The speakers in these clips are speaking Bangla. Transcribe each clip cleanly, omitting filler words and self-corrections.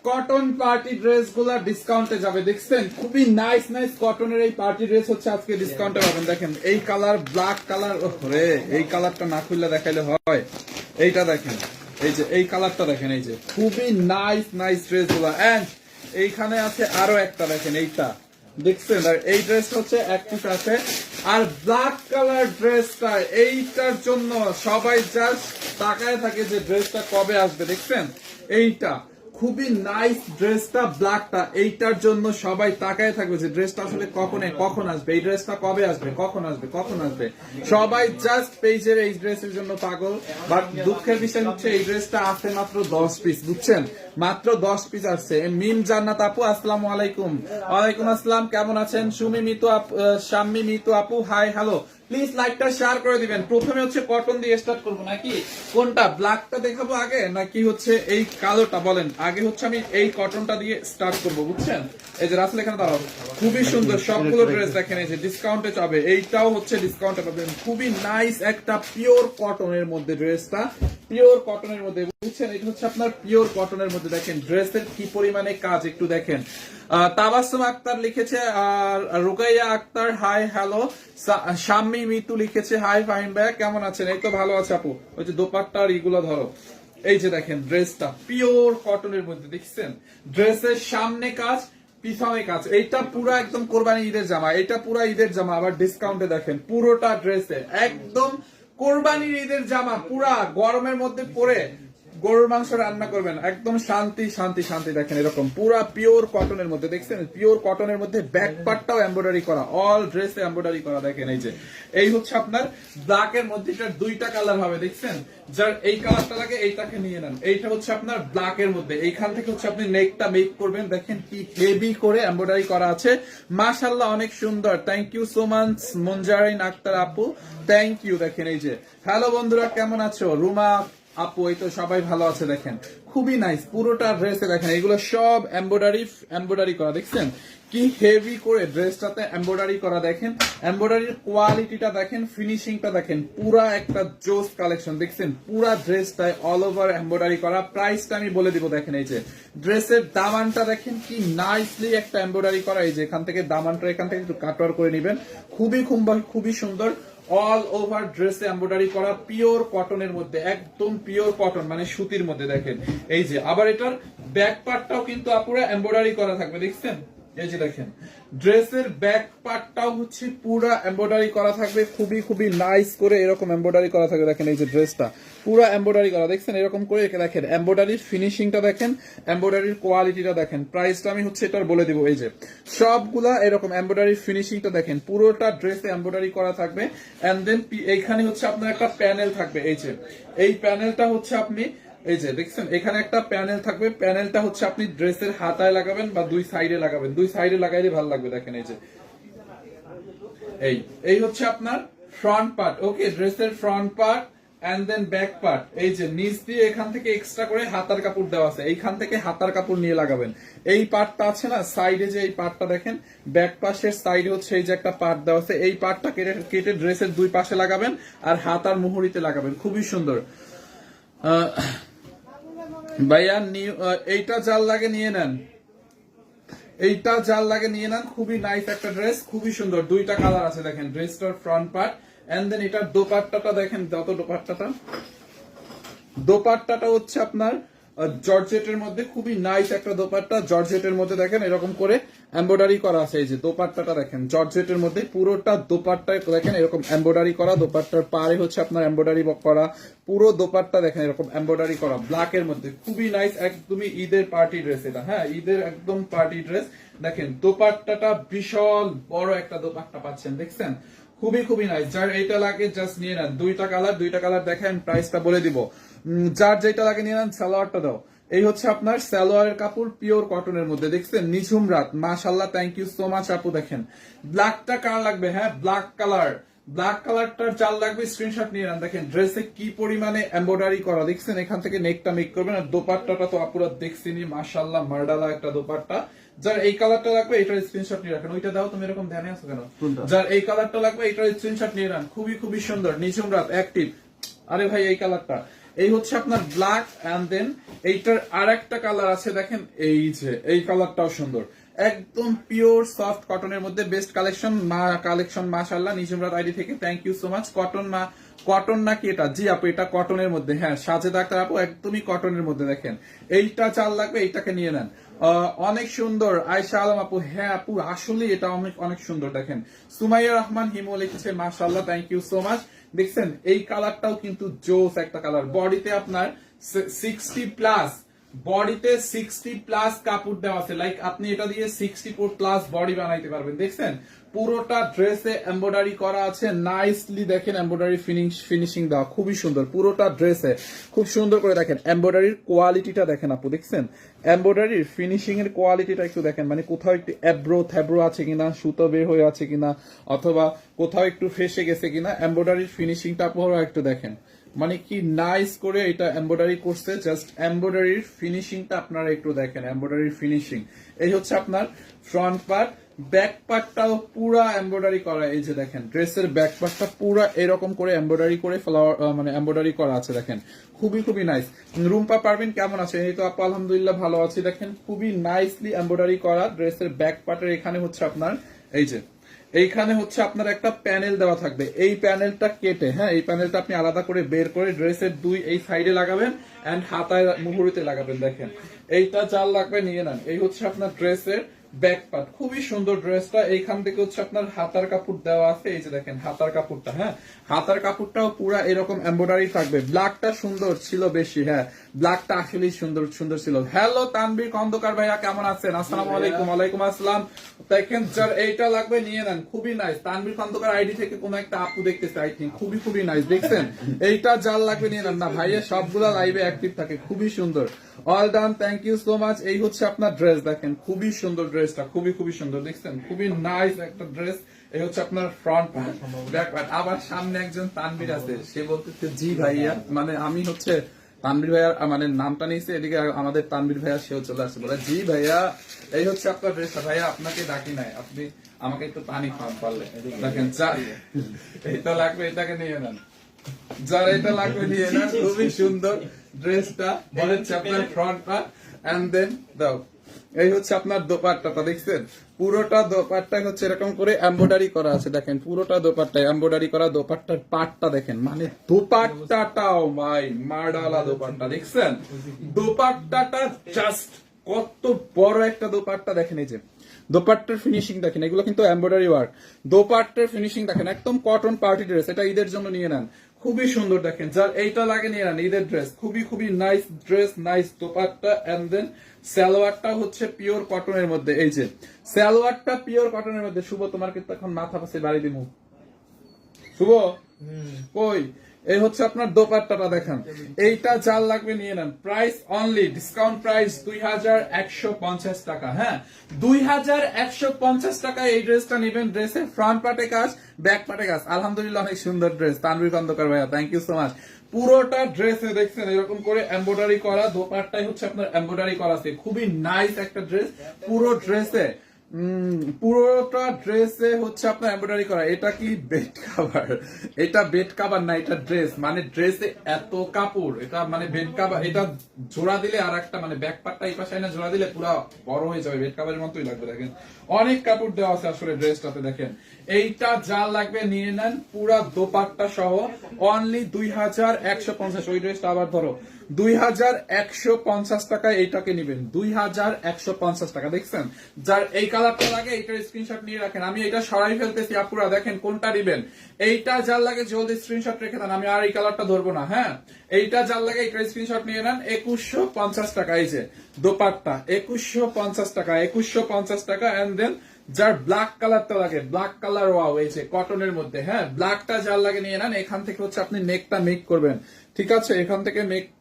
কটন পার্টি ড্রেস গুলা ডিসকাউন্টে যাবে, দেখছেন খুবই নাইস নাইস কটনের এই পার্টি ড্রেস হচ্ছে আজকে ডিসকাউন্টে পাবেন। দেখেন এই কালার, ব্ল্যাক কালার, ওরে এই কালারটা না খুললে দেখাইলে হয়। এইটা দেখেন, এই যে এই কালারটা দেখেন, এই যে খুবই নাইস নাইস ড্রেস গুলা। এন্ড এইখানে আছে আরো একটা, দেখেন এইটা দেখছেন, আর এই ড্রেস হচ্ছে এক পিস আছে। আর ব্ল্যাক কালার ড্রেসটা, এইটার জন্য সবাই জাস্ট তাকায় থাকে যে ড্রেসটা কবে আসবে। দেখছেন এইটা খুবই নাইস ড্রেসটা, ব্ল্যাকটা, এইটার জন্য সবাই তাকায় থাকবে যে ড্রেসটা আসলে কখন আসবে, এই ড্রেসটা কবে আসবে, কখন আসবে। সবাই জাস্ট পেজের এই ড্রেসের জন্য পাগল। বাট দুঃখের বিষয় হচ্ছে এই ড্রেসটা আছে মাত্র 10 পিস, বুঝছেন, মাত্র 10 পিস আসছে। মিম জান্নাত আপু আসসালামু আলাইকুম। ওয়ালাইকুম আসসালাম, কেমন আছেন? সুমি মিতু আপু, শাম্মী মিতু আপু, হাই হ্যালো। প্লিজ লাইকটা শেয়ার করে দিবেন। প্রথমে হচ্ছে কটন দিয়ে স্টার্ট করবো নাকি কোনটা, ব্ল্যাকটা দেখাবো আগে নাকি হচ্ছে এই কালোটা? বলেন, আগে হচ্ছে আমি এই কটনটা দিয়ে স্টার্ট করবো, বুঝছেন। এই যে রাসেল এখানে দাঁড়াও, খুবই সুন্দর সবগুলো ড্রেস দেখেন, এই যে ডিসকাউন্টে যাবে, এইটাও হচ্ছে ডিসকাউন্টে পাবেন। খুবই নাইস একটা পিওর কটনের মধ্যে ড্রেসটা, পিওর কটনের মধ্যে, বুঝছেন। এটা হচ্ছে আপনার পিওর কটনের মধ্যে। দেখেন ড্রেসের কি পরিমাণে কাজ একটু দেখেন। তাবাসসুম আক্তার লিখেছে, আর রুকাইয়া আক্তার হাই হ্যালো। শাম্মী মিতু লিখেছে হাই ফাহিম ভাইয়া, কেমন আছেন? এই তো ভালো আছে আপু। ওই যে দোপাট্টা আর এগুলো ধরো, এই যে দেখেন ড্রেসটা পিওর কটনের মধ্যে, দেখছেন ড্রেসের সামনে কাজ পিছনে কাজ। এইটা পুরো একদম কোরবানি ঈদের জামা, এটা পুরো ঈদের জামা। আবার ডিসকাউন্টে দেখেন পুরোটা ড্রেসে একদম কোরবানির ঈদের জামা, পুরা গরমের মধ্যে পরে গরুর মাংস রান্না করবেন, একদম শান্তি শান্তি শান্তি। দেখেন এরকম পুরা পিওর কটনের মধ্যে, দেখছেন পিওর কটনের মধ্যে ব্যাক পার্টটাও এমব্রয়ডারি করা, অল ড্রেসে এমব্রয়ডারি করা। দেখেন এই যে এই হচ্ছে আপনার ব্ল্যাক এর মধ্যে, এটার দুইটা কালার হবে, দেখছেন। যার এই কালারটা লাগে এইটাকে নিয়ে নেন। এইটা হচ্ছে আপনার ব্ল্যাক এর মধ্যে, এইখান থেকে হচ্ছে আপনি নেকটা মেক করবেন। দেখেন কি হেভি করে এমব্রয়ডারি করা আছে, মাশাআল্লাহ অনেক সুন্দর। Thank you so much Munzarin Akter আপু, থ্যাংক ইউ। দেখেন এই যে হ্যালো বন্ধুরা, কেমন আছো? রুমা আপু, এই তো সবাই ভালো আছে। দেখেন খুবই নাইস পুরোটা ড্রেসে, দেখেন এগুলো সব এমব্রয়ডারি করা, দেখছেন কি হেভি করে ড্রেসটাতে এমব্রয়ডারি করা। দেখেন এমব্রয়ডারির কোয়ালিটিটা দেখেন, ফিনিশিংটা দেখেন, পুরা একটা জোস কালেকশন। দেখছেন পুরা ড্রেসটায় অল ওভার এমব্রয়ডারি করা। প্রাইসটা আমি বলে দিব, দেখেন এই যে ড্রেসের দামানটা দেখেন কি নাইসলি একটা এমব্রয়ডারি করা। এই যে এখান থেকে দামানটা এখান থেকে একটু কাটওয়ার করে নেবেন, খুবই সুন্দর। অল ওভার ড্রেসে এমব্রয়ডারি করা, পিওর কটনের মধ্যে, একদম পিওর কটন মানে সুতির মধ্যে। দেখেন এই যে আবার এটার ব্যাক পার্টটাও কিন্তু আপুরা এমব্রয়ডারি করা থাকবে, দেখছেন এই যে দেখেন ড্রেসের ব্যাক পার্টটাও হচ্ছে পুরা এমব্রয়ডারি করা থাকবে, খুবই নাইস করে এরকম এমব্রয়ডারি করা থাকবে। দেখেন এই যে ড্রেসটা পুরা এমব্রয়ডারি করা, দেখছেন এরকম করে দেখেন এমব্রয়ডারির ফিনিশিংটা দেখেন, এমব্রয়ডারির কোয়ালিটিটা দেখেন। প্রাইসটা আমি হচ্ছে এটার বলে দিব, এই যে সবগুলা এরকম এমব্রয়ডারির ফিনিশিংটা দেখেন, পুরোটা ড্রেসে এমব্রয়ডারি করা থাকবে। এন্ড দেন এইখানে হচ্ছে আপনার একটা প্যানেল থাকবে, এই যে এই প্যানেলটা হচ্ছে আপনি এই যে দেখছেন এখানে একটা প্যানেল থাকবে, প্যানেলটা হচ্ছে আপনি ড্রেসের হাতায় লাগাবেন বা দুই সাইডে লাগাবেন, দুই সাইডে লাগাইলে ভালো লাগবে। দেখেন এই যে এই হচ্ছে আপনার ফ্রন্ট পার্ট, ওকে, ড্রেসের front part and then back part. এই যে নিচ দিয়ে এখান থেকে এক্সট্রা করে হাতার কাপড় দেওয়া আছে, এইখান থেকে হাতার কাপড় নিয়ে লাগাবেন। এই পার্টটা আছে না সাইডে, যে এই পার্টটা দেখেন ব্যাক পাশের সাইডে হচ্ছে এই যে একটা পার্ট দেওয়া আছে, এই পার্টটা কেটে ড্রেসের দুই পাশে লাগাবেন আর হাতার মুহুরিতে লাগাবেন, খুবই সুন্দর। ভাইয়া এইটা জাল লাগে নিয়ে নেন, এইটা জাল লাগে নিয়ে নেন, খুবই নাইস একটা ড্রেস, খুবই সুন্দর। দুইটা কালার আছে, দেখেন ড্রেসটার ফ্রন্ট পার্ট এন্ড দেন এটার দোপাট্টাটা দেখেন, যত দোপাট্টাটা হচ্ছে আপনার জর্জেটের মধ্যে, খুবই নাইস একটা দোপাট্টা জর্জেটের মধ্যে। দেখেন এরকম করে এমব্রয়ডারি করা আছে, এই যে দোপাট্টাটা দেখেন জর্জেটের মধ্যে, পুরোটা দোপাট্টায় দেখেন এরকম এমব্রয়ডারি করা, দোপাট্টার পাড়ে হচ্ছে আপনার এমব্রয়ডারি করা, পুরো দোপাট্টা দেখেন এরকম এমব্রয়ডারি করা ব্ল্যাক এর মধ্যে, খুবই নাইস। একদমই ঈদের পার্টি ড্রেস এটা, হ্যাঁ ঈদের একদম পার্টি ড্রেস। দেখেন দোপাট্টাটা বিশাল বড় একটা দোপাট্টা পাচ্ছেন, দেখছেন খুবই নাইস। যার এইটা লাগে জাস্ট নিয়ে নেন, দুইটা কালার দেখেন, প্রাইসটা বলে দিব। যার যেটা লাগে নিয়ে নেন। সালোয়ারটা দাও, এই হচ্ছে আপনার সালোয়ারের কাপড় পিওর কটনের মধ্যে, দেখছেন নিঝুম রাত, মাশাআল্লাহ থ্যাংক ইউ সো মাচ আপু। দেখেন ব্ল্যাকটা কার লাগবে, হ্যাঁ ব্ল্যাক কালারটার চাল লাগবে, স্ক্রিনশট নিয়ে নেন। দেখেন ড্রেসে কি পরিমাণে এমব্রয়ডারি করা, দেখছেন এখান থেকে নেকটা মেক করবেন। আর দোপাট্টাটা তো আপুরা দেখছিনি, মাশাআল্লাহ মার্ডালা একটা দোপাট্টা। যার এই কালারটা লাগবে এটার স্ক্রিনশট নিয়ে রাখেন। ওইটা দাও, তুমি এরকম ধ্যানে আছো কেন? যার এই কালারটা লাগবে এটার স্ক্রিনশট নিয়ে নেন, খুবই সুন্দর, নিঝুম রাত অ্যাক্টিভ। আরে ভাই এই কালারটা, এই হচ্ছে আপনার ব্ল্যাক, এন্ড দেন এইটার আরেকটা কালার আছে দেখেন, এই যে এই কালারটাও সুন্দর, একদম পিওর সফট কটনের মধ্যে বেস্ট কালেকশন মাশাআল্লাহ। নিজমরাত আইডি থেকে thank you so much. Cotton নাকি এটা? জি আপু, এটা কটনের মধ্যে, হ্যাঁ সাজেদ আক্তার আপু, একদমই কটনের মধ্যে। দেখেন এইটা চাল লাগবে, এইটাকে নিয়ে নেন। অনেক সুন্দর আয়শা আলম আপু, হ্যাঁ আপু আসলে এটা অনেক অনেক সুন্দর। দেখেন সুমাইয়া রহমান হিমু লিখেছে মাশাআল্লাহ, থ্যাংক ইউ সো মাচ। দেখছেন এই কালারটাও কিন্তু জোস একটা কালার। বডিতে আপনার 60+, বডিতে 60+ কাপড় দেওয়া আছে, লাইক আপনি এটা দিয়ে 64+ বডি বানাইতে পারবেন। দেখছেন পুরোটা ড্রেসে এমব্রয়ডারি করা আছে নাইসলি। দেখেন এমব্রয়ডারি ফিনিশিং দেওয়া খুবই সুন্দর, পুরোটা ড্রেসে খুব সুন্দর করে। দেখেন এমব্রয়ডারির কোয়ালিটিটা দেখেন আপু, দেখছেন এমব্রয়ডারির ফিনিশিং এর কোয়ালিটিটা একটু দেখেন, মানে কোথাও একটু থ্যাব্রো আছে কিনা, সুতো বের হয়ে আছে কিনা, অথবা কোথাও একটু ফেসে গেছে কিনা, এমব্রয়ডারির ফিনিশিংটা আপনারা একটু দেখেন, মানে কি নাইস করে এটা এমব্রয়ডারি করছে। জাস্ট এমব্রয়ডারির ফিনিশিংটা আপনারা একটু দেখেন, এমব্রয়ডারির ফিনিশিং। এই হচ্ছে আপনার ফ্রন্ট পার্ট। ব্যাক পার্টটাও পুরা এমব্রয়ডারি করা, এই যে দেখেন ড্রেসের ব্যাক পার্টটা পুরা এরকম করে এমব্রয়ডারি করে ফ্লাওয়ার মানে এমব্রয়ডারি করা আছে। দেখেন খুবই খুবই নাইস। রুম্পা পারভিন কেমন আছে? এই তো আপু আলহামদুলিল্লাহ ভালো আছি। দেখেন খুবই নাইসলি এমব্রয়ডারি করা ড্রেসের ব্যাক পার্টের এখানে হচ্ছে আপনার এই যে এইখানে হচ্ছে আপনার একটা প্যানেল দেওয়া থাকবে। এই প্যানেলটা কেটে, হ্যাঁ এই প্যানেলটা আপনি আলাদা করে বের করে ড্রেসের এই সাইডে লাগাবেন এন্ড হাতায় মুহুরিতে লাগাবেন। দেখেন এইটা জাল লাগবে, নিয়ে নেন। এই হচ্ছে আপনার ড্রেসের ব্যাক পার্ট, খুবই সুন্দর ড্রেসটা। এইখান থেকে হচ্ছে আপনার হাতার কাপড় দেওয়া আছে, এই যে দেখেন হাতার কাপড়টা, হ্যাঁ হাতার কাপড়টাও পুরা এরকম এমব্রয়ডারি থাকবে। ব্ল্যাকটা সুন্দর ছিল বেশি, হ্যাঁ ব্ল্যাকটা আসলেই সুন্দর সুন্দর ছিল। হ্যালো তানবীর খন্দকার ভাইয়া কেমন আছেন? আসসালামু আলাইকুম। ওয়ালাইকুম আসসালাম। দেখেন যার এইটা লাগবে নিয়ে নেন, খুবই নাইস। তানবীর খন্দকার আইডি থেকে কোন একটা আপু দেখতেছে আই থিঙ্ক, খুবই খুবই নাইস। দেখছেন এইটা যার লাগবে নিয়ে নেন। না ভাইয়া সবগুলা লাইভে অ্যাক্টিভ থাকে, খুবই সুন্দর। All done, thank you so much. এই হচ্ছে আপনার ড্রেস, দেখেন খুবই সুন্দর ড্রেসটা, খুবই খুবই সুন্দর। দেখছেন খুবই নাইস একটা ড্রেস। এই হচ্ছে আপনার ফ্রন্ট ব্যাক পার্ট। আবার সামনে একজন তানবীর আছে, সে বলতেছে জি ভাইয়া, মানে আমি হচ্ছে তানবীর ভাইয়ার মানে নামটা নিয়েছে, এদিকে আমাদের তানবীর ভাইয়া সেও চলে আসছে, বলে জি ভাইয়া এই হচ্ছে আপনার ড্রেসটা। ভাইয়া আপনাকে ডাকি নাই, আপনি আমাকে একটু পানি খাওয়ান পারলে। দেখেন এইটা লাগবে, এটাকে নিয়ে নেন। যার এটা লাগবে নিয়ে নেন, খুবই সুন্দর ড্রেসটা। বলেছে আপনার ফ্রন্ট পার্ট এন্ড দেন দাও। এই হচ্ছে আপনার দোপাট্টাটা, দেখছেন পুরোটা দোপাট্টা হচ্ছে এরকম করে এমব্রয়ডারি করা আছে। দেখেন পুরোটা দোপাট্টা এমব্রয়ডারি করা, দোপাট্টার পাটটা দেখেন, মানে দোপাট্টাটাও ভাই মার্ডালা দোপাট্টা। দেখছেন দোপাট্টাটা জাস্ট কত বড় একটা দোপাট্টা। দেখেন এই যে দোপাট্টার ফিনিশিং দেখেন, এগুলো কিন্তু এমব্রয়ডারি ওয়ার্ক। দোপাট্টার ফিনিশিং দেখেন, একদম কটন পার্টি ড্রেস, এটা ঈদের জন্য নিয়ে নেন, খুবই সুন্দর। দেখেন যার এইটা লাগে নিয়ে নেন, ঈদের ড্রেস, খুবই খুবই nice dress, nice dupatta. And then সালোয়ারটা হচ্ছে পিওর কটনের মধ্যে, এই যে সালোয়ারটা পিওর কটনের মধ্যে। শুভ তোমার কিন্তু এখন মাথা পাশে বাড়ি দিব, শুভ কই? এই হচ্ছে আপনার দোপাট্টাটা, দেখেন এইটা যার লাগবে নিয়ে নেন। প্রাইস অনলি ডিসকাউন্ট প্রাইস 2150 টাকা, হ্যাঁ 2150 টাকায় এই ড্রেসটা নেবেন। ড্রেসের ফ্রন্ট পার্টে কাজ, ব্যাক পার্টে কাজ, আলহামদুলিল্লাহ অনেক সুন্দর ড্রেস। তানভীর খন্দকার ভাইয়া থ্যাংক ইউ সো মাচ। পুরোটা ড্রেসে দেখছেন এরকম করে এমব্রয়ডারি করা, দোপাট্টাই হচ্ছে আপনার এমব্রয়ডারি করা আছে, খুবই নাইস একটা ড্রেস। পুরো ড্রেসে পুরোটা ড্রেসে হচ্ছে আপনার এমব্রয়ডারি করা। এটা কি বেড কাভার? এটা বেড কাভার না, এটা ড্রেস, মানে ড্রেসে এত কাপড়, এটা মানে বেড কাভার। এটা জোড়া দিলে আর একটা মানে ব্যাক পার্টটা এই পাশে না জোড়া দিলে পুরো বড় হয়ে যাবে, বেড কাভারের মতোই লাগবে। দেখেন অনেক কাপড় দেওয়া আছে আসলে ড্রেসটাতে। দেখেন এইটা যা লাগবে নিয়ে নেন, পুরা দোপাট্টা সহ অনলি 2150। ওই ড্রেসটা আবার ধরো 2150 টাকায় এইটাকে নিবেন, 2150 টাকা। দেখছেন যার এই কালারটা লাগে এইটার স্ক্রিনশট নিয়ে রাখেন। আমি এটা সরাই ফেলতেছি আপুরা, দেখেন কোনটা নিবেন। এইটা যার লাগে জলদি স্ক্রিনশট রেখে দেন, আমি আর এই কালারটা ধরবো না। হ্যাঁ এইটা যার লাগে এইটার স্ক্রিনশট নিয়ে নেন। 2150 টাকা, এই যে দোপাট্টা 2150 টাকা, 2150 টাকা। এন্ড দেন যার ব্ল্যাক কালারটা লাগে, ব্ল্যাক কালার ওয়াও, এই যে কটনের মধ্যে, হ্যাঁ ব্ল্যাকটা যার লাগে নিয়ে নেন। এখান থেকে হচ্ছে আপনি নেকটা মেক করবেন, ঠিক আছে, এখান থেকে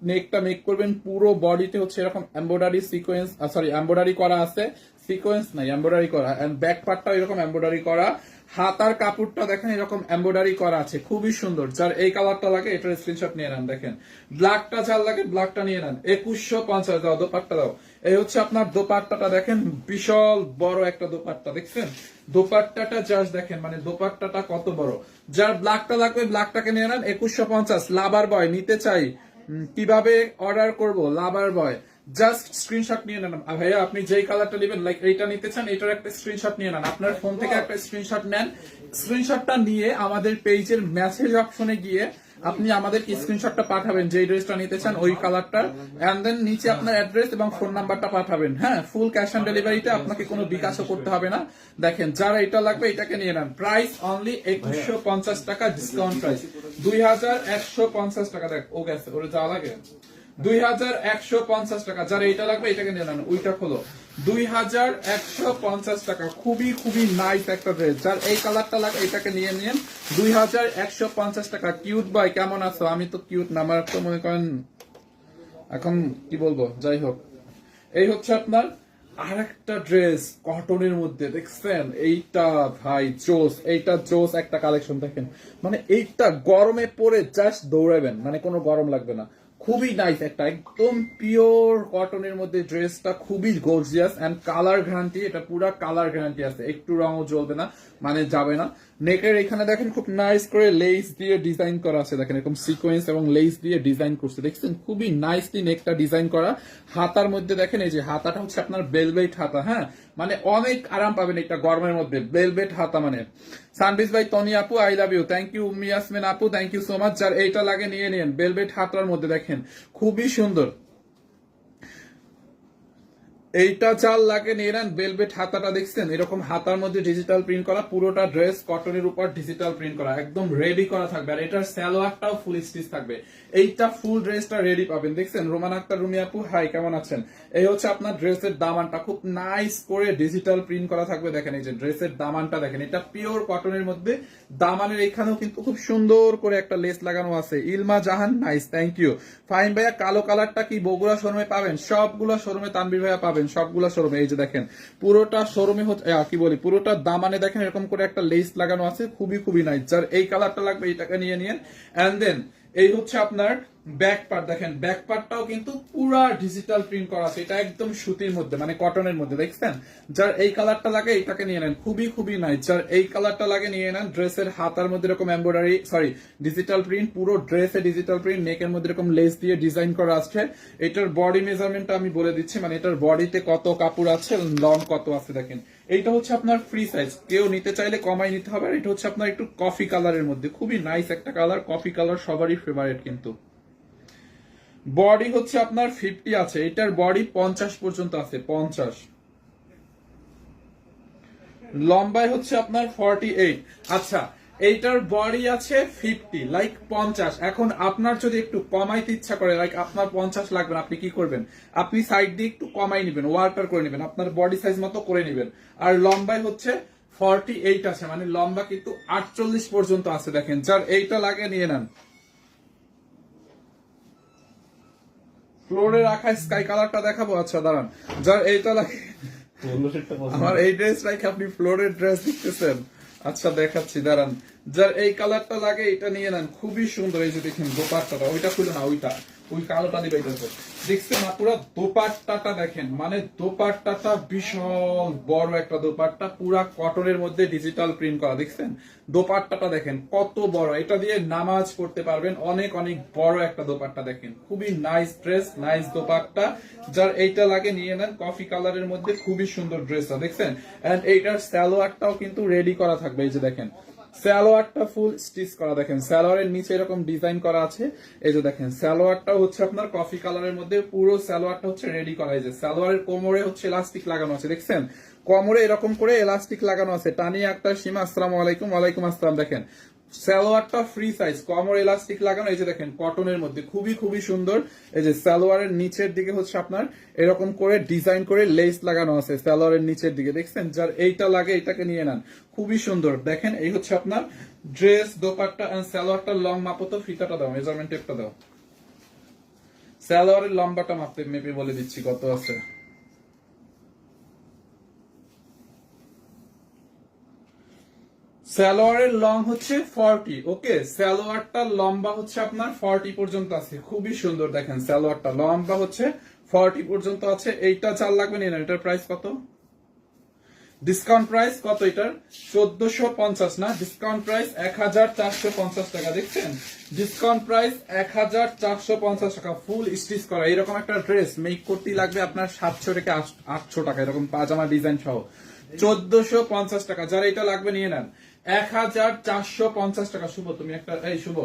নেকটা মেক করবেন। পুরো বডিতে হচ্ছে এরকম এমব্রয়ডারি সিকোয়েন্স, সরি এমব্রয়ডারি করা আছে, সিকোয়েন্স নাই এমব্রয়ডারি করা। এন্ড ব্যাক পার্টটাও এরকম এমব্রয়ডারি করা, হাতার কাপড়টা দেখেন এরকম এমব্রয়ডারি করা আছে, খুবই সুন্দর। যার এই কালারটা লাগে এটার স্ক্রিনশট নিয়ে নেন। দেখেন ব্ল্যাকটা যার লাগে ব্ল্যাকটা নিয়ে নেন। 2150 দাও, দোপাট্টা দাও। এই হচ্ছে আপনার দোপাট্টাটা, দেখেন বিশাল বড় একটা দোপাট্টা। দেখছেন দোপাট্টাটা জাস্ট দেখেন, মানে দোপাট্টাটা কত বড়। যার ব্ল্যাকটা লাগবে ব্ল্যাকটাকে নিয়ে নেন। 2150 লাভার বয় নিতে চাই কিভাবে অর্ডার করব লাভার বয়, জাস্ট স্ক্রিনশট নিয়ে নেন। ভাইয়া আপনি যেই কালারটা নেবেন, লাইক এইটা নিতে চান, এটার একটা স্ক্রিনশট নিয়ে নেন। আপনার ফোন থেকে একটা স্ক্রিনশট নেন, স্ক্রিনশটটা নিয়ে আমাদের পেজের মেসেজ অপশনে গিয়ে আপনি আমাদেরকে স্ক্রিনশটটা পাঠাবেন যে ড্রেসটা নিতে চান ওই কালারটা, এন্ড দেন নিচে আপনার অ্যাড্রেস এবং ফোন নাম্বারটা পাঠাবেন। হ্যাঁ, ফুল ক্যাশ অন ডেলিভারিতে, আপনাকে কোনো বিকাশও করতে হবে না। দেখেন যারা এটা লাগবে এটাকে নিয়ে নেন। প্রাইস অনলি 2150 টাকা, ডিসকাউন্ট প্রাইস 2150 টাকা। দেখ ও গেছে, ওরে যাওয়া লাগে 2150 টাকা। যারা এটা লাগবে এটাকে নিয়ে নেন। ওইটা খোলো, 2150 টাকা। খুবই খুবই নাইস একটা ড্রেস। যার এই কালারটা লাগে এটাকে নিয়ে নিন, 2150 টাকা। কিউট বয় কেমন আছো? আমি তো কিউট না, আমার তো মনে করেন এখন কি বলবো, যাই হোক। এই হচ্ছে আপনার আর একটা ড্রেস কটনের মধ্যে, দেখছেন? এইটা ভাই জোস, এইটা জোস একটা কালেকশন। দেখেন মানে এইটা গরমে পরে জাস্ট দৌড়াবেন, মানে কোনো গরম লাগবে না। খুবই নাইস একটা একদম পিওর কটনের মধ্যে ড্রেসটা, খুবই গর্জিয়াস এন্ড কালার গ্যারান্টি। এটা পুরা কালার গ্যারান্টি আছে, একটু রঙও জ্বলবে না, মানে যাবে না। নেকের এখানে দেখেন খুব নাইস করে লেস দিয়ে ডিজাইন করা আছে, দেখেন এরকম সিকোয়েন্স এবং লেস দিয়ে ডিজাইন করছে, দেখছেন? খুবই নাইসলি নেকটা ডিজাইন করা। হাতার মধ্যে দেখেন এই যে হাতাটা হচ্ছে আপনার বেলভেট হাতা। হ্যাঁ, মানে অনেক আরাম পাবেন এটা গরমের মধ্যে, বেলভেট হাতা মানে। সানবিজ ভাই, তনি আপু I love you, thank you. Ummi Yasmin আপু থ্যাংক ইউ সো মাচ। যার এইটা লাগে নিয়ে নিন, বেলভেট হাতার মধ্যে দেখেন খুবই সুন্দর। এইটা চাল লাগে নিয়ে নেন। বেলভেট হাতাটা দেখছেন, এরকম হাতার মধ্যে ডিজিটাল প্রিন্ট করা, পুরোটা ড্রেস কটনের উপর ডিজিটাল প্রিন্ট করা, একদম রেডি করা থাকবে। আর এটার সালোয়ারটাও ফুল স্টিচ থাকবে। এইটা ফুল ড্রেসটা রেডি পাবেন, দেখছেন? রোমান আক্তার রুমি আপু হাই, কেমন আছেন? এই হচ্ছে আপনার ড্রেসের দামানটা, খুব নাইস করে ডিজিটাল প্রিন্ট করা থাকবে। দেখেন এই যে ড্রেসের দামানটা দেখেন, এটা পিওর কটনের মধ্যে। দামানের এখানেও কিন্তু খুব সুন্দর করে একটা লেস লাগানো আছে। ইলমা জাহান নাইস, থ্যাংক ইউ। ফাইন ভাইয়া, কালো কালারটা কি বগুড়া শোরুমে পাবেন? সবগুলো শোরুমে তানবীর ভাইয়া পাবেন, সবগুলো শোরুমে। এই যে দেখেন পুরোটা শোরুমে হচ্ছে কি বলি, পুরোটা দামানে দেখেন এরকম করে একটা লেস লাগানো আছে, খুবই খুবই নাইস। যার এই কালারটা লাগবে এইটাকে নিয়ে নিন। এন্ড দেন এই হচ্ছে আপনার ব্যাক পার্ট, দেখেন ব্যাক পার্টটাও কিন্তু পুরা ডিজিটাল প্রিন্ট করা আছে। এটা একদম সুতির মধ্যে, মানে কটনের মধ্যে, দেখছেন? যার এই কালারটা লাগে এটাকে নিয়ে নেন, খুবই খুবই নাইস। যার এই কালারটা লাগে নিয়ে নেন। ড্রেসের হাতার মধ্যে এরকম এমব্রয়ডারি, সরি ডিজিটাল প্রিন্ট, পুরো ড্রেসে ডিজিটাল প্রিন্ট, নেকের মধ্যে এরকম লেস দিয়ে ডিজাইন করা আছে। এটার বডি মেজারমেন্টটা আমি বলে দিচ্ছি, মানে এটার বডিতে কত কাপড় আছে, লং কত আছে দেখেন। এইটা হচ্ছে আপনার ফ্রি সাইজ, কেউ নিতে চাইলে কমাই নিতে হবে। আর এটা হচ্ছে আপনার একটু কফি কালারের মধ্যে, খুবই নাইস একটা কালার। কফি কালার সবারই ফেভারিট কিন্তু। বডি হচ্ছে আপনার 50 আছে, এটার বডি 50 পর্যন্ত আছে, 50। লম্বায় হচ্ছে আপনার 48। আচ্ছা, এইটার বডি আছে 50, লাইক 50। এখন আপনার যদি একটু কমাইতে ইচ্ছা করে, লাইক আপনার 50 লাগবে না, আপনি কি করবেন? আপনি সাইড দিয়ে একটু কমাই নেবেন, ওয়ার্টার করে নেবেন, আপনার বডি সাইজ মতো করে নেবেন। আর লম্বায় হচ্ছে 48 আছে, মানে লম্বা কিন্তু 48 পর্যন্ত আছে। দেখেন যার এইটা লাগে নিয়ে নেন। ফ্লোরে রাখা স্কাই কালারটা দেখাবো, আচ্ছা দাঁড়ান। যার এইটা লাগে, আমার এই ড্রেস রাখে আপনি ফ্লোরের ড্রেস দেখতেছেন? আচ্ছা দেখাচ্ছি দাঁড়ান। যার এই কালারটা লাগে এটা নিয়ে নেন, খুবই সুন্দর। এই যে দেখেন দোপাট্টাটা, ওইটা খুলে না, ওইটা ওই কালোটা দিবে। দেখছেন না পুরো দোপাট্টাটা দেখেন, মানে দোপাট্টাটা বিশাল বড় একটা দোপাট্টা, পুরা কটনের মধ্যে ডিজিটাল প্রিন্ট করা। দেখছেন দোপাট্টাটা দেখেন কত বড়, এটা দিয়ে নামাজ পড়তে পারবেন, অনেক অনেক বড় একটা দোপাট্টা। দেখেন খুবই নাইস ড্রেস, নাইস দোপাট্টা। যার এইটা লাগে নিয়ে নেন, কফি কালারের মধ্যে খুবই সুন্দর ড্রেসটা, দেখছেন? এন্ড এইটার সালোয়ারটাও কিন্তু রেডি করা থাকবে। এই যে দেখেন সালোয়ারটা ফুল স্টিচ করা, দেখেন সালোয়ারের নিচে এরকম ডিজাইন করা আছে। এই যে দেখেন সালোয়ারটা হচ্ছে আপনার কফি কালারের মধ্যে, পুরো সালোয়ারটা হচ্ছে রেডি করা। এই যে সালোয়ারের কোমরে হচ্ছে এলাস্টিক লাগানো আছে, দেখছেন? কোমরে এরকম করে এলাস্টিক লাগানো আছে। তানিয়া আক্তার সীমা, আসসালামু আলাইকুম। ওয়ালাইকুম আসসালাম। দেখেন সালোয়ারটা ফ্রি সাইজ, কোমরে এলাস্টিক লাগানো। এই যে দেখেন কটনের মধ্যে খুবই খুবই সুন্দর। এই যে সালোয়ারের নিচের দিকে হচ্ছে আপনার এরকম করে ডিজাইন করে লেস লাগানো আছে সালোয়ারের নিচের দিকে, দেখছেন? যার এইটা লাগে এটাকে নিয়ে নেন, খুবই সুন্দর। দেখেন এই হচ্ছে আপনার ড্রেস, দোপাট্টা এন্ড সালোয়ারটা। লং মাপো তো, ফিতাটা দাও, মেজারমেন্ট টেপটা দাও। সালোয়ারের লম্বাটা মাপতে মেপে বলে দিচ্ছি কত আছে। সালোয়ারের লং হচ্ছে 40, ওকে? সালোয়ারটা লম্বা হচ্ছে আপনার 40 পর্যন্ত আছে, খুবই সুন্দর। দেখেন সালোয়ারটা লম্বা হচ্ছে 40 পর্যন্ত আছে। এইটা চাল লাগবে নিয়ে নেন। এটার প্রাইস কত? ডিসকাউন্ট প্রাইস কত এটার? 1450 না, ডিসকাউন্ট প্রাইস 1450 টাকা। দেখছেন, ডিসকাউন্ট প্রাইস 1450 টাকা, ফুল স্টিচ করা। এরকম একটা ড্রেস মেক করতেই লাগবে আপনার 700 থেকে 800 টাকা, এরকম পাজামা ডিজাইন সহ। 1450 টাকা, যারা এটা লাগবে নিয়ে নেন। 1450 টাকা। শুভ তুমি একটা, এই শুভ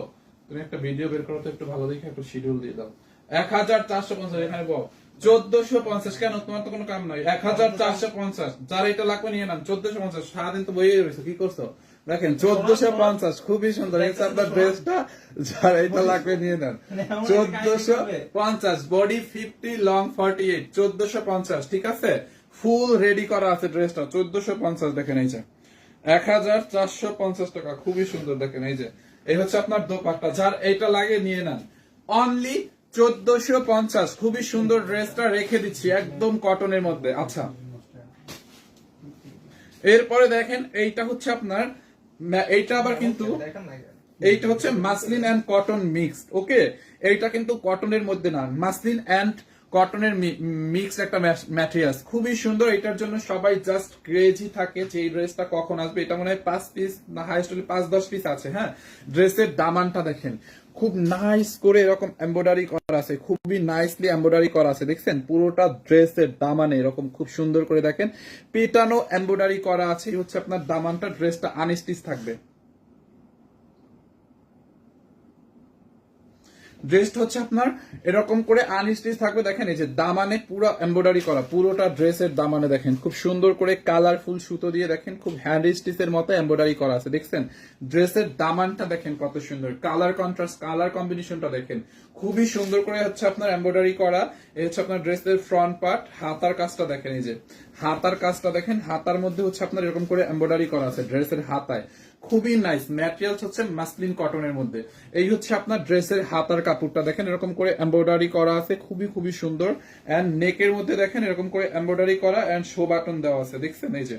তুমি একটা ভিডিও বের করো তো, একটু ভালো দেখে একটু শিডিউল দিয়ে দাও। 1450 এখানে বল। 1450 কেন? তোমার তো কোনো কাম নাই। 1450, যারা এটা লাগবে নিয়ে নেন। 1450, সারাদিন তো বইয়ে রয়েছে, কি করছো? দেখেন 1450, খুবই সুন্দর। এই আপনার ড্রেসটা, যারা এটা লাগবে নিয়ে নেন। 1450, বডি 50, লং 48, 1450, ঠিক আছে? ফুল রেডি করা আছে ড্রেসটা, 1450। দেখেন এই যে 1450 টাকা, খুবই সুন্দর। দেখেন এই যে, এই হচ্ছে আপনার দোপাট্টা, যার এইটা লাগে নিয়ে নেন। অনলি 1450, খুবই সুন্দর ড্রেসটা রেখে দিচ্ছি একদম কটনের মধ্যে। আচ্ছা, এরপরে দেখেন এইটা হচ্ছে আপনার, এইটা আবার কিন্তু, এইটা হচ্ছে মাসলিন এন্ড কটন মিক্সড। ওকে, এইটা কিন্তু কটনের মধ্যে না, মাসলিন এন্ড কটনের মিক্সড একটা ম্যাটেরিয়াল, খুবই সুন্দর। এটার জন্য সবাই জাস্ট ক্রেজি থাকে যে এই ড্রেসটা কখন আসবে। এটা মনে হয় 5 পিস না, হাইস্ট হলে 5-10 পিস আছে। হ্যাঁ, ড্রেসের দামানটা দেখেন, খুব নাইস করে এরকম এমব্রয়ডারি করা আছে, খুবই নাইসলি এমব্রয়ডারি করা আছে। দেখছেন, পুরোটা ড্রেসের দামানে এরকম খুব সুন্দর করে দেখেন পেটানো এমব্রয়ডারি করা আছে। এই হচ্ছে আপনার দামানটা, ড্রেসটা আনস্টিচ থাকবে। ড্রেসটা হচ্ছে আপনার এরকম করে আনস্টিচ থাকবে। দেখেন এই যে দামানে পুরো এমব্রয়ডারি করা, পুরোটা ড্রেসের দামানে দেখেন খুব সুন্দর করে কালারফুল সুতো দিয়ে দেখেন খুব হ্যান্ড স্টিচের মতো এমব্রয়ডারি করা আছে। দেখছেন ড্রেসের দামানটা দেখেন কত সুন্দর, কালার কন্ট্রাস্ট, কালার কম্বিনেশনটা দেখেন খুবই সুন্দর করে হচ্ছে আপনার এমব্রয়ডারি করা। এই হচ্ছে আপনার ড্রেসের ফ্রন্ট পার্ট। হাতার কাজটা দেখেন, এই যে হাতার কাজটা দেখেন, হাতার মধ্যে হচ্ছে আপনার এরকম করে এমব্রয়ডারি করা আছে ড্রেসের হাতায়, খুবই নাইস। ম্যাটেরিয়ালস হচ্ছে মাসলিন কটনের মধ্যে। এই হচ্ছে আপনার ড্রেসের হাতার কাপড়টা দেখেন এরকম করে এমব্রয়ডারি করা আছে, খুবই খুবই সুন্দর। এন্ড নেকের মধ্যে দেখেন এরকম করে এমব্রয়ডারি করা এন্ড শো বাটন দেওয়া আছে। দেখছেন এই যে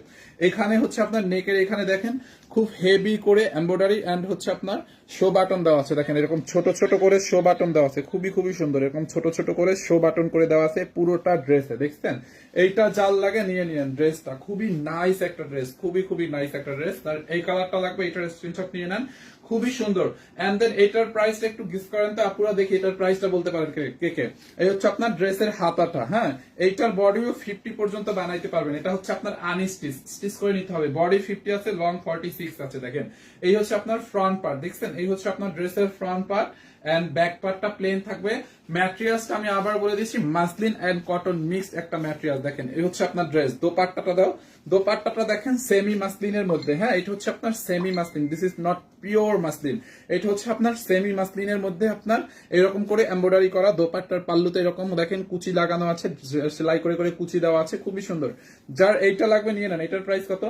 এখানে হচ্ছে আপনার নেকের এখানে দেখেন খুব হেভি করে এমব্রয়ডারি এন্ড হচ্ছে আপনার শো বাটন দেওয়া আছে। দেখেন এরকম ছোট ছোট করে শো বাটন দেওয়া আছে, খুবই খুবই সুন্দর। এরকম ছোট ছোট করে শো বাটন করে দেওয়া আছে পুরোটা ড্রেসে। দেখছেন, এইটা জাল লাগে নিয়ে নিয়েন। ড্রেসটা খুবই নাইস একটা ড্রেস, খুবই খুবই নাইস একটা ড্রেস। তার এই কালারটা লাগবে, এটার স্ক্রিনশট নিয়ে নেন, খুবই সুন্দর। এন্ড দেন এটার প্রাইসটা একটু গিস করেন তো আপুরা, দেখি এটার প্রাইসটা বলতে পারেন কে কে। এই হচ্ছে আপনার ড্রেসের হাতাটা। হ্যাঁ, এইটার বডিও 50 পর্যন্ত বানাইতে পারবেন। এটা হচ্ছে আপনার আনস্টিচ, স্টিচ করে নিতে হবে। বডি 50 আছে, লং 46 আছে। দেখেন এই হচ্ছে আপনার ফ্রন্ট পার্ট। দেখছেন এই হচ্ছে আপনার ড্রেসের ফ্রন্ট পার্ট এন্ড ব্যাক পার্টটা প্লেন থাকবে। ম্যাটেরিয়ালসটা আমি আবার বলে দিচ্ছি, মাসলিন এন্ড কটন মিক্সড একটা ম্যাটেরিয়াল। দেখেন এই হচ্ছে আপনার ড্রেস। দোপাট্টাটা দাও, দোপাট্টাটা দেখেন সেমি মাসলিনের মধ্যে। হ্যাঁ, এটা হচ্ছে আপনার semi muslin, this is not pure muslin. এটা হচ্ছে আপনার সেমি মাসলিনের মধ্যে আপনার এরকম করে এমব্রয়ডারি করা। দোপাট্টার পাল্লুতে এরকম দেখেন কুচি লাগানো আছে, সেলাই করে করে কুচি দেওয়া আছে, খুবই সুন্দর। যার এইটা লাগবে নিয়ে নেন। এটার প্রাইস কত?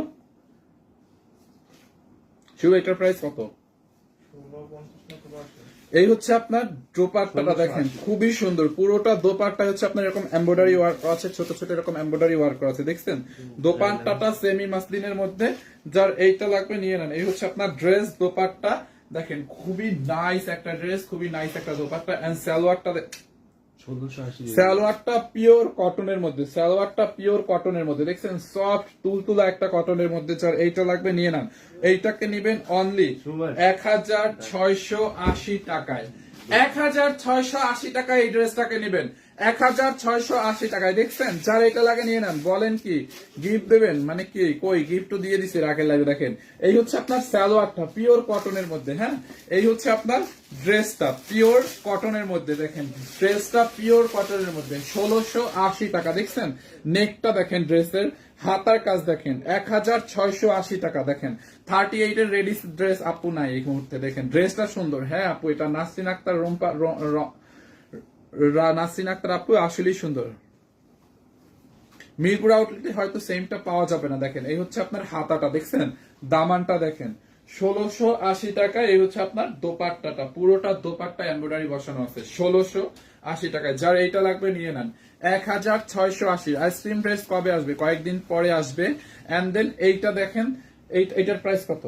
শুভ, এটার প্রাইস কত? এই হচ্ছে আপনার দোপাট্টাটা দেখেন খুবই সুন্দর, পুরোটা দোপাট্টা হচ্ছে আপনার এরকম এমব্রয়ডারি ওয়ার্ক আছে, ছোট ছোট এরকম এমব্রয়ডারি ওয়ার্ক করা আছে। দেখছেন দোপাট্টাটা সেমি মাসলিনের মধ্যে। যার এইটা লাগবে নিয়ে নেন। এই হচ্ছে আপনার ড্রেস, দোপাট্টা দেখেন খুবই নাইস একটা ড্রেস, খুবই নাইস একটা দোপাট্টা। এন্ড সালোয়ারটা, সালোয়ারটা পিওর কটনের মধ্যে, সালোয়ারটা পিওর কটনের মধ্যে। দেখছেন সফট তুলতুলা একটা কটনের মধ্যে। যার এইটা লাগবে নিয়ে নেন। এইটাকে নিবেন অনলি 1680 টাকায়। 1680 টাকায় এই ড্রেসটাকে নিবেন, 1680 টাকায়। দেখছেন, যার এটা লাগে নিয়ে নেন। বলেন কি গিফট দেবেন? মানে কি কই গিফট তো দিয়ে দিছে রাখের লাগে। দেখেন এই হচ্ছে আপনার সালোয়ারটা পিওর কটনের মধ্যে। হ্যাঁ, এই হচ্ছে আপনার ড্রেসটা পিওর কটনের মধ্যে। দেখেন ড্রেসটা পিওর কটনের মধ্যে 1680 টাকা। দেখছেন নেকটা দেখেন, ড্রেসের হাতার কাজ দেখেন 1680 টাকা। দেখেন 38 এর রেডি ড্রেস আপু নাই এই মুহূর্তে। দেখেন ড্রেসটা সুন্দর। হ্যাঁ আপু, এটা নাসরিন আক্তার নাসরিন আক্তার আপু আসলেই সুন্দর। মিরপুর আউটলেটে হয়তো সেমটা পাওয়া যাবে না। দেখেন এই হচ্ছে আপনার হাতাটা, দেখছেন দামানটা দেখেন 1680 টাকা। এই হচ্ছে আপনার দোপাট্টাটা, পুরোটা দোপাট্টা এমব্রয়ডারি বসানো আছে 1680 টাকায়। যার এইটা লাগবে নিয়ে নেন 1680। আইসক্রিম ড্রেস কবে আসবে? কয়েকদিন পরে আসবে। এন্ড দেন এইটা দেখেন, এইটার প্রাইস কত?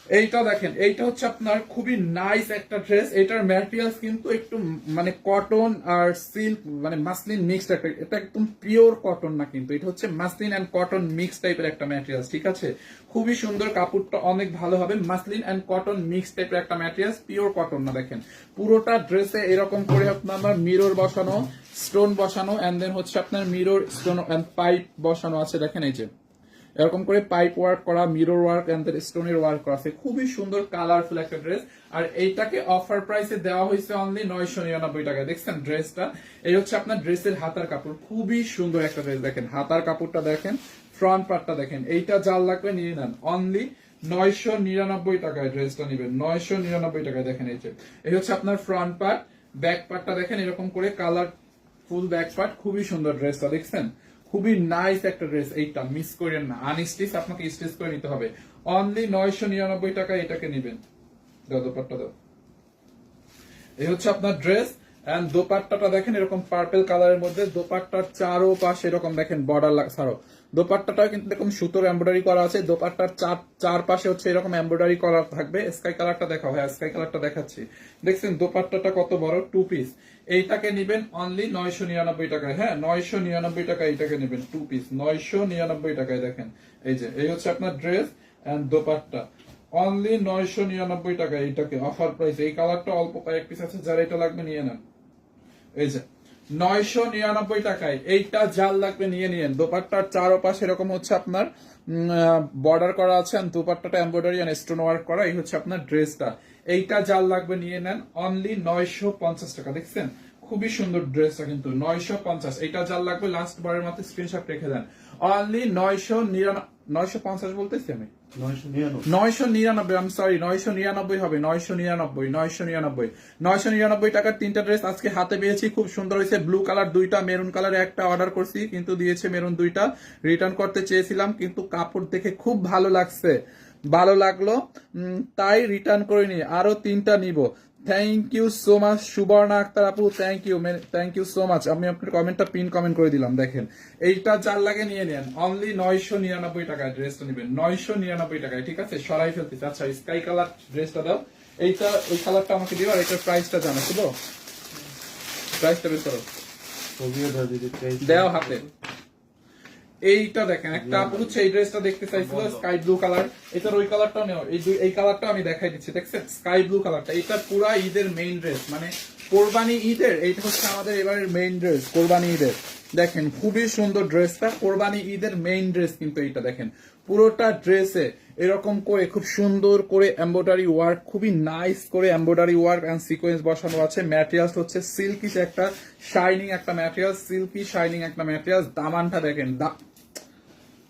এইটা দেখেন, এইটা হচ্ছে আপনার খুবই নাইস একটা ড্রেস। এটার ম্যাটেরিয়ালস কিন্তু একটু মানে কটন আর সিল্ক মানে মাসলিন মিক্সড একটা, এটা একদম পিওর কটন না, কিন্তু এটা হচ্ছে মাসলিন এন্ড কটন মিক্স টাইপের একটা ম্যাটেরিয়ালস, ঠিক আছে? খুবই সুন্দর, কাপড়টা অনেক ভালো হবে, মাসলিন এন্ড কটন মিক্স টাইপের একটা ম্যাটেরিয়ালস, পিওর কটন না। দেখেন পুরোটা ড্রেসে এরকম করে আপনার মিরর বসানো, স্টোন বসানো, এন্ড দেন হচ্ছে আপনার মিরর স্টোন এন্ড পাইপ বসানো আছে। দেখেন এই যে এরকম করে পাইপ ওয়ার্ক করা, মিরর ওয়ার্ক এন্ড স্টোনের ওয়ার্ক করা আছে, খুবই সুন্দর কালারফুল একটা ড্রেস। আর এইটাকে অফার প্রাইসে দেওয়া হয়েছে অনলি 999 টাকায়। দেখছেন ড্রেসটা, এই হচ্ছে আপনার ড্রেসের হাতার কাপড়, খুবই সুন্দর একটা ড্রেস। দেখেন হাতার কাপড়টা দেখেন, ফ্রন্ট পার্টটা দেখেন, এইটা যার লাগবে নিয়ে নেন অনলি 999 টাকায় ড্রেসটা নিবেন, 999 টাকায়। দেখেন এই হচ্ছে আপনার ফ্রন্ট পার্ট, ব্যাক পার্টটা দেখেন এরকম করে কালার ফুল ব্যাক পার্ট, খুবই সুন্দর ড্রেসটা। দেখছেন খুবই নাইস একটা ড্রেস, এইটা মিস করেন না, আনস্টিচ আপনাকে স্টিচ করে নিতে হবে। অনলি 999 টাকা এটাকে নেবেন। দাও দোপাট্টা দাও। এই হচ্ছে আপনার ড্রেস এন্ড দোপাট্টাটা দেখেন এরকম পার্পল কালারের মধ্যে, দোপাট্টার চারো পাশে এরকম দেখেন বর্ডার ছাড়ো, দোপাট্টাটাও কিন্তু এরকম সুতোর এমব্রয়ডারি করা আছে, দোপাট্টার চার পাশে হচ্ছে এরকম এমব্রয়ডারি করা থাকবে। স্কাই কালারটা দেখাও, হ্যাঁ স্কাই কালারটা দেখাচ্ছি। দেখছেন দোপাট্টাটা কত বড়, 2 পিস। এইটাকে নিবেন অনলি 999 টাকায়, হ্যাঁ 999 টাকায় এইটাকে নেবেন 2 পিস, 999 টাকায়। দেখেন এই হচ্ছে আপনার ড্রেস এন্ড দোপাট্টা, অনলি 999 টাকা এইটাকে অফার প্রাইস। এই কালারটা অল্প কয়েক পিস আছে, যারা এটা লাগবে নিয়ে নেন। এই যে 999 টাকায় এইটা যার লাগবে নিয়ে নিন। দোপাট্টার চারপাশে এরকম হচ্ছে আপনার বর্ডার করা আছে, দোপাট্টাটা এমব্রয়ডারি এন্ড স্টোন ওয়ার্ক করা। এই হচ্ছে আপনার ড্রেসটা, এইটা যার লাগবে নিয়ে নেন অনলি 950 টাকা। দেখছেন খুবই সুন্দর ড্রেসটা কিন্তু 950। এটা যার লাগবে লাস্ট বারের মতো স্ক্রিনশট রেখে দেন, অনলি 950 বলতেছি আমি, 999, আমি সরি 999 হবে, 999 টাকার তিনটা ড্রেস আজকে হাতে পেয়েছি, খুব সুন্দর হয়েছে। ব্লু কালার দুইটা, মেরুন কালার একটা অর্ডার করছি কিন্তু দিয়েছে মেরুন দুইটা, রিটার্ন করতে চেয়েছিলাম কিন্তু কাপড় দেখে খুব ভালো লাগছে, ভালো লাগলো তাই রিটার্ন করিনি, আরো তিনটা নিব। Thank you so much Suborna Akter আপু, থ্যাংক ইউ সো মাচ। আমি আপনার কমেন্টটা পিন কমেন্ট করে দিলাম। দেখেন এইটা যার লাগে নিয়ে নেন অনলি 999 টাকায় ড্রেসটা নেবেন, 999 টাকায়, ঠিক আছে? সরাই ফেলতেছি। আচ্ছা স্কাই কালার ড্রেসটা দাও, এইটা ওই কালারটা আমাকে দিও, আর এটার প্রাইসটা জানা ছিল, প্রাইসটা বের করো, দেও হাতে। এইটা দেখেন একটা আপু হচ্ছে এই ড্রেসটা দেখতে চাইছিল স্কাই ব্লু কালার, এটার ওই কালারটাও নেও, এই কালারটা আমি দেখাই দিচ্ছি। দেখছেন স্কাই ব্লু কালারটা, এটা পুরা ঈদের মেইন ড্রেস, মানে কোরবানি ঈদের, এইটা হচ্ছে আমাদের এবারের মেইন ড্রেস কোরবানি ঈদের। দেখেন খুবই সুন্দর ড্রেসটা, কোরবানি ঈদের মেইন ড্রেস কিন্তু এইটা। দেখেন পুরোটা ড্রেসে এরকম করে খুব সুন্দর করে এমব্রয়ডারি ওয়ার্ক, খুবই নাইস করে এমব্রয়ডারি ওয়ার্ক এন্ড সিকোয়েন্স বসানো আছে। ম্যাটেরিয়ালস হচ্ছে সিল্কি একটা শাইনিং একটা ম্যাটেরিয়াল, সিল্কি শাইনিং একটা ম্যাটেরিয়াল। দামানটা দেখেন,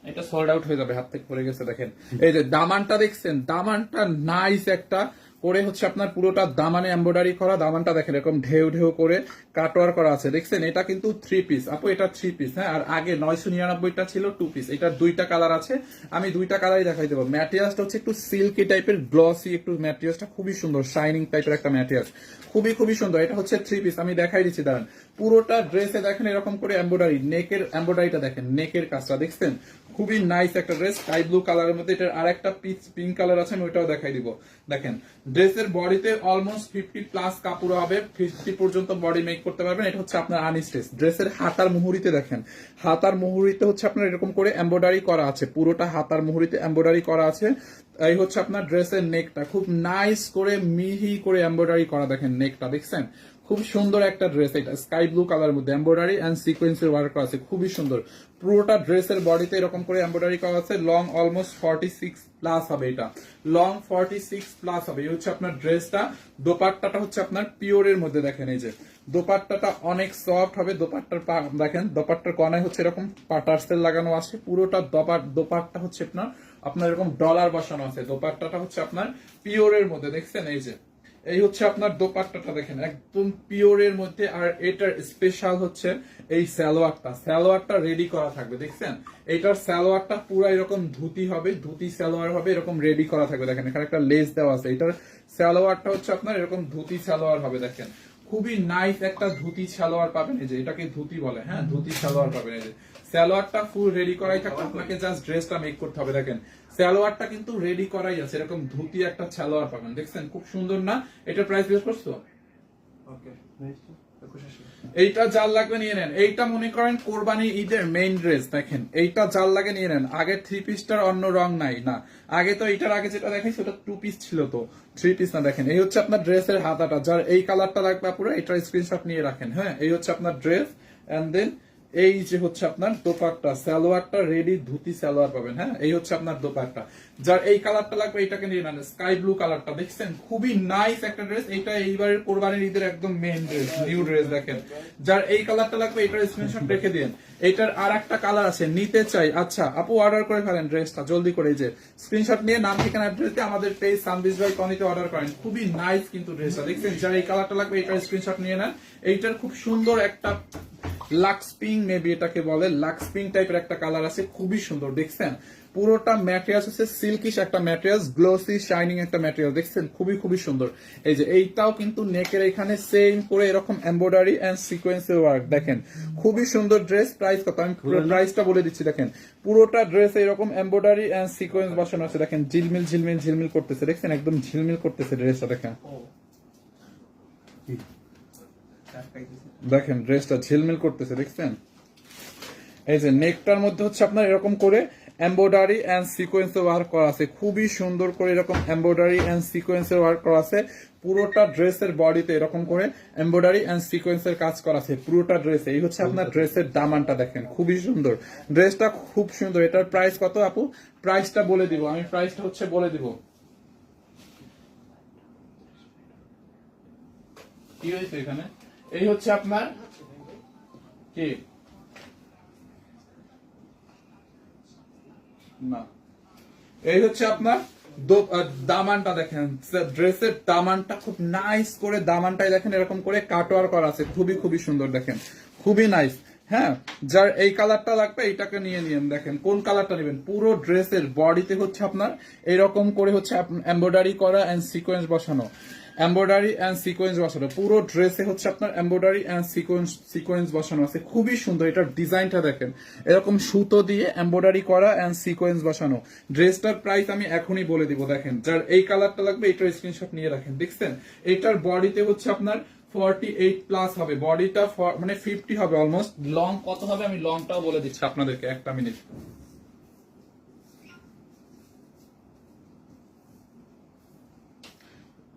এটা সোল্ড আউট হয়ে যাবে, হাত থেকে পড়ে গেছে। দেখেন এই যে দামানটা দেখছেন, দামানটা নাইস একটা করে হচ্ছে আপনার পুরোটা দামানে এমব্রয়ডারি করা, দামানটা দেখেন এরকম ঢেউ ঢেউ করে কাটওয়ার করা আছে। দেখছেন এটা কিন্তু 3 পিস আপু, এটা 3 পিস, হ্যাঁ। আর আগে 999টা ছিল 2 পিস, এটার দুইটা কালার আছে, আমি দুইটা কালারই দেখাই দেবো। ম্যাটেরিয়ালসটা হচ্ছে একটু সিল্কি টাইপের, গ্লসি একটু ম্যাটেরিয়ালসটা, খুবই সুন্দর শাইনিং টাইপের একটা ম্যাটেরিয়াল, খুবই সুন্দর। এটা হচ্ছে 3 পিস, আমি দেখাই দিচ্ছি দাঁড়ান। পুরোটা ড্রেসে দেখেন এরকম করে এমব্রয়ডারি, নেকের এমব্রয়ডারিটা দেখেন, নেকের কাজটা দেখছেন খুবই নাইস একটা ড্রেস, স্কাই ব্লু কালারের মধ্যে। এটার আর একটা পিঙ্ক কালার আছে, আমি ওইটাও দেখাই দিব। দেখেন ড্রেসের বডিতে অলমোস্ট 50+ কাপড় হবে, 50 পর্যন্ত বডি মেক করতে পারবেন। এটা হচ্ছে আপনার আনস্টিচ। ড্রেসের হাতার মুহুরিতে দেখেন, হাতার মুহুরিতে হচ্ছে আপনার এরকম করে এমব্রয়ডারি করা আছে, পুরোটা হাতার মুহুরিতে এমব্রয়ডারি করা আছে। এই হচ্ছে আপনার ড্রেসের নেকটা, খুব নাইস করে মিহি করে এমব্রয়ডারি করা। দেখেন নেকটা দেখছেন, খুব সুন্দর একটা ড্রেস। এটা স্কাই ব্লু কালারের মধ্যে এমব্রয়ডারি এন্ড সিকোয়েন্সের ওয়ার্ক করা আছে, খুবই সুন্দর। পুরোটা ড্রেসের বডিতে এরকম করে এমব্রয়ডারি করা আছে। লং অলমোস্ট 46+ হবে, এটা লং 46+ হবে। এই হচ্ছে আপনার ড্রেসটা। দোপাট্টাটা হচ্ছে আপনার পিওরের মধ্যে, দেখেন এই যে দোপাট্টাটা অনেক সফট হবে। দোপাট্টার দেখেন দোপাট্টার কনায় হচ্ছে এরকম টার্সেল লাগানো আছে। পুরোটা দোপাট্টা হচ্ছে আপনার এরকম ডলার বসানো আছে। দোপাট্টাটা হচ্ছে আপনার পিওরের মধ্যে, দেখছেন এই যে এই হচ্ছে আপনার দোপাট্টাটা দেখেন একদম পিওরের মধ্যে। আর এটার স্পেশাল হচ্ছে এই সালোয়ারটা রেডি করা থাকবে। দেখছেন এটার সালোয়ারটা পুরো এরকম ধুতি হবে, ধুতি সালোয়ার হবে, এরকম রেডি করা থাকবে। দেখেন এখানে একটা লেস দেওয়া আছে। এটার সালোয়ারটা হচ্ছে আপনার এরকম ধুতি সালোয়ার হবে। দেখেন খুবই নাইস একটা ধুতি সালোয়ার পাবেন, এই যে এটাকে ধুতি বলে, হ্যাঁ ধুতি সালোয়ার পাবেন। এই যে সালোয়ারটা ফুল রেডি করাই থাকবে, আপনাকে জাস্ট ড্রেসটা মেক করতে হবে। দেখেন সালোয়ারটা কিন্তু রেডি করাই আছে, এরকম ধুতি একটা সালোয়ার পাবেন, দেখছেন খুব সুন্দর না? এটার প্রাইস বেশ করছো? এইটা যার লাগবে নিয়ে নেন। এইটা মনে করেন কোরবানি ঈদের মেইন ড্রেস, দেখেন এইটা যার লাগে নিয়ে নেন। আগে থ্রি পিসটার অন্য রং নাই না, আগে তো এইটার আগে যেটা দেখাইছি ওটা টু পিস ছিল, তো থ্রি পিস না। দেখেন এই হচ্ছে আপনার ড্রেসের হাতাটা, যার এই কালারটা লাগবে পুরো এটার স্ক্রিনশট নিয়ে রাখেন। হ্যাঁ এই হচ্ছে আপনার ড্রেস, এন্ড দেন এই যে হচ্ছে আপনার দোপাট্টা, সালোয়ারটা রেডি ধুতি সালোয়ার পাবেন। হ্যাঁ এই হচ্ছে আপনার দোপাট্টা, যার এই কালারটা লাগবে এটাকে নিয়ে নেন। স্কাই ব্লু কালারটা দেখছেন খুবই নাইস একটা ড্রেস, এটা এইবারের কোরবানির ঈদের একদম মেইন ড্রেস, নিউ ড্রেস। দেখেন যার এই কালারটা লাগবে এটার স্ক্রিনশট রেখে দিন। এটার আর একটা কালার আছে, নিতে চাই, আচ্ছা আপু অর্ডার করে ফেলেন ড্রেসটা জলদি করে। এই যে স্ক্রিনশট নিয়ে নাম ঠিকানা অ্যাড্রেস দিয়ে আমাদের পেজ সানবিজ বাই কনিতে অর্ডার করেন। খুবই নাইস কিন্তু ড্রেসটা, দেখছেন যার এই কালারটা লাগবে এটার স্ক্রিনশট নিয়ে নেন। এইটার খুব সুন্দর একটা লাক্স পিঙ্ক, মেবি এটাকে বলে লাক্স পিঙ্ক টাইপের একটা কালার আছে, খুবই সুন্দর। দেখছেন পুরোটা ম্যাটেরিয়ালস হচ্ছে সিল্কিশ একটা ম্যাটেরিয়ালস, গ্লোসি শাইনিং একটা ম্যাটেরিয়াল, দেখছেন খুবই খুবই সুন্দর। এই যে এইটাও কিন্তু নেকের এখানে সেম করে এরকম এমব্রয়ডারি এন্ড সিকোয়েন্সের ওয়ার্ক, দেখেন খুবই সুন্দর ড্রেস। প্রাইস কত আমি প্রাইসটা বলে দিচ্ছি, দেখেন পুরোটা ড্রেস এরকম এমব্রয়ডারি এন্ড সিকোয়েন্স বসানো আছে, দেখেন ঝিলমিল ঝিলমিল ঝিলমিল করতেছে, দেখছেন একদম ঝিলমিল করতেছে ড্রেসটা। দেখেন দেখেন ড্রেসটা ঝিলমিল করতেছে, দেখছেন। এই যে নেকটার মধ্যে হচ্ছে আপনার এরকম করে এমব্রয়ডারি এন্ড সিকোয়েন্সের ওয়ার্ক করা আছে, খুবই সুন্দর করে এরকম এমব্রয়ডারি এন্ড সিকোয়েন্সের ওয়ার্ক করা আছে। পুরোটা ড্রেসের বডিতে এরকম করে এমব্রয়ডারি এন্ড সিকোয়েন্সের কাজ করা আছে পুরোটা ড্রেসে। এই হচ্ছে আপনার ড্রেসের দামানটা, দেখেন খুবই সুন্দর ড্রেসটা, খুব সুন্দর। এটার প্রাইস কত আপু? প্রাইসটা বলে দিব আমি, প্রাইসটা হচ্ছে বলে দিব। কি হয়েছে এখানে? এই হচ্ছে আপনার কি না, এই হচ্ছে আপনার দামানটা, দেখেন ড্রেসের দামানটা খুব নাইস করে, দামানটাই দেখেন এরকম করে কাটওয়ার করা আছে, খুবই খুবই সুন্দর, দেখেন খুবই নাইস। হ্যাঁ যার এই কালারটা লাগবে এইটাকে নিয়ে নিন। দেখেন কোন কালারটা নেবেন, পুরো ড্রেসের বডিতে হচ্ছে আপনার এরকম করে হচ্ছে এমব্রয়ডারি করা এন্ড সিকোয়েন্স বসানো, এমব্রয়ডারি এন্ড সিকোয়েন্স বসানো, পুরো ড্রেসে হচ্ছে আপনার এমব্রয়ডারি এন্ড সিকোয়েন্স বসানো আছে, খুবই সুন্দর। এটার ডিজাইনটা দেখেন এরকম সুতো দিয়ে এমব্রয়ডারি করা এন্ড সিকোয়েন্স বসানো। ড্রেসটার প্রাইস আমি এখনই বলে দিব। দেখেন যার এই কালারটা লাগবে এটার স্ক্রিনশট নিয়ে রাখেন। দেখছেন এটার বডিতে হচ্ছে আপনার 48 প্লাস হবে, বডিটা মানে 50 হবে অলমোস্ট। লং কত হবে আমি লংটাও বলে দিচ্ছি আপনাদেরকে, একটা মিনিট।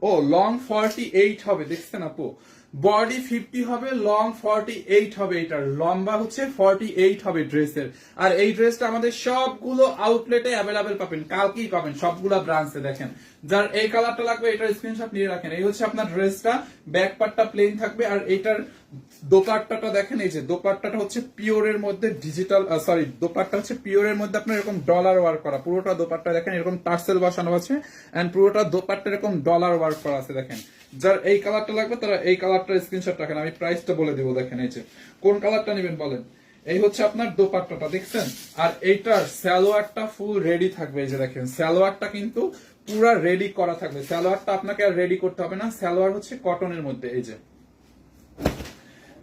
ও লং 48 হবে, দেখছেন আপু বডি 50 হবে, লং 48 হবে, এটার লম্বা হচ্ছে 48 হবে ড্রেসের। আর এই ড্রেসটা আমাদের সবগুলো আউটলেটে অ্যাভেলেবেল পাবেন, কালকেই পাবেন সবগুলা ব্রাঞ্চে। দেখেন যার এই কালারটা লাগবে এটার স্ক্রিনশট নিয়ে রাখেন। এই হচ্ছে আপনার ড্রেসটা, ব্যাক পার্টটা প্লেন থাকবে, আর এইটার দোপাট্টাটা দেখেন, এই যে দোপাট্টাটা হচ্ছে পিওরের মধ্যে ডিজিটাল, সরি দোপাট্টা হচ্ছে পিওরের মধ্যে আপনার এরকম ডলার ওয়ার্ক করা, পুরোটা দোপাট্টা দেখেন এরকম টার্সেল বসানো আছে, এন্ড পুরোটা দোপাট্টা এরকম ডলার ওয়ার্ক করা আছে। দেখেন যার এই কালারটা লাগবে তারা এই কালারটার স্ক্রিনশট রাখেন, আমি প্রাইসটা বলে দিব। দেখেন এই যে কোন কালারটা নেবেন বলেন। এই হচ্ছে আপনার দোপাট্টাটা, দেখছেন। আর এইটার সালোয়ারটা ফুল রেডি থাকবে, এই যে দেখেন সালোয়ারটা কিন্তু পুরা রেডি করা থাকবে, সালোয়ারটা আপনাকে আর রেডি করতে হবে না, সালোয়ার হচ্ছে কটনের মধ্যে। এই যে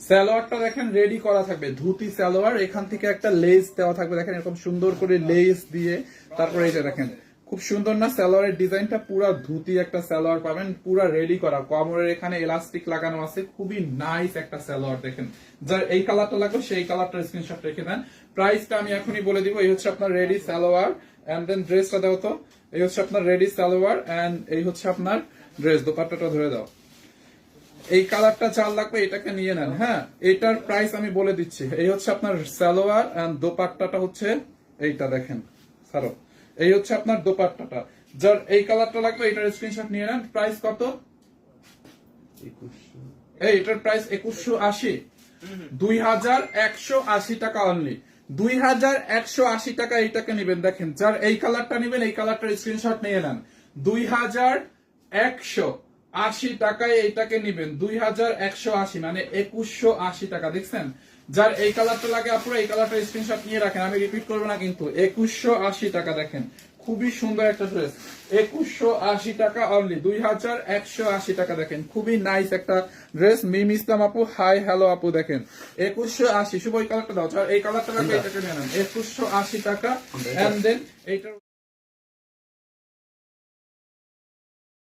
সালোয়ারটা দেখেন রেডি করা থাকবে, ধুতি সালোয়ার, এখান থেকে একটা লেস দেওয়া থাকবে, দেখেন এরকম সুন্দর করে লেস দিয়ে। তারপরে এই যে দেখেন খুব সুন্দর না সালোয়ারের ডিজাইনটা, পুরা ধুতি একটা সালোয়ার পাবেন, পুরা রেডি করা, কোমরের এখানে এলাস্টিক লাগানো আছে, খুবই নাইস একটা সালোয়ার। দেখেন যার এই কালারটা লাগবে সেই কালারটার স্ক্রিনশট রেখে দেন। প্রাইসটা আমি এখনই বলে দিব। এই হচ্ছে আপনার রেডি সালোয়ার, এন্ড দেন ড্রেসটা দাও তো। এই হচ্ছে আপনার রেডি সালোয়ার, এন্ড এই হচ্ছে আপনার ড্রেস, দোপাট্টাটা ধরে দাও। এই কালারটা চাল লাগবে এটাকে নিয়ে নেন। হ্যাঁ এটার প্রাইস আমি বলে দিচ্ছি। এই হচ্ছে আপনার সালোয়ার, এন্ড দোপাট্টাটা হচ্ছে এইটা, দেখেন সারো, এই হচ্ছে আপনার দোপাট্টাটা, যার এই কালারটা লাগবে এটার স্ক্রিনশট নিয়ে নেন। প্রাইস কত? এই এটার প্রাইস 2180, 2180 টাকা অনলি, 2180 টাকা এইটাকে নিবেন। দেখেন যার এই কালারটা নিবেন এই কালারটার স্ক্রিনশট নিয়ে নেন, 2180 টাকায় এইটাকে নিবেন, 2180 মানে 2180 টাকা। দেখছেন যার এই কালারটা লাগে আপনারা এই কালারটা স্ক্রিনশট নিয়ে রাখেন, আমি রিপিট করবো না কিন্তু, 2180 টাকা। দেখেন খুবই সুন্দর একটা ড্রেস, 2180 টাকা অনলি, 2180 টাকা। দেখেন খুবই নাইস একটা ড্রেস। মিম ইসলাম আপু, হাই হ্যালো আপু, দেখেন 2180। শুভ এই কালারটা দাও, এই কালারটা রাখো, এটাকে নিয়ে নেন, 2180 টাকা। এন্ড দেন এইটা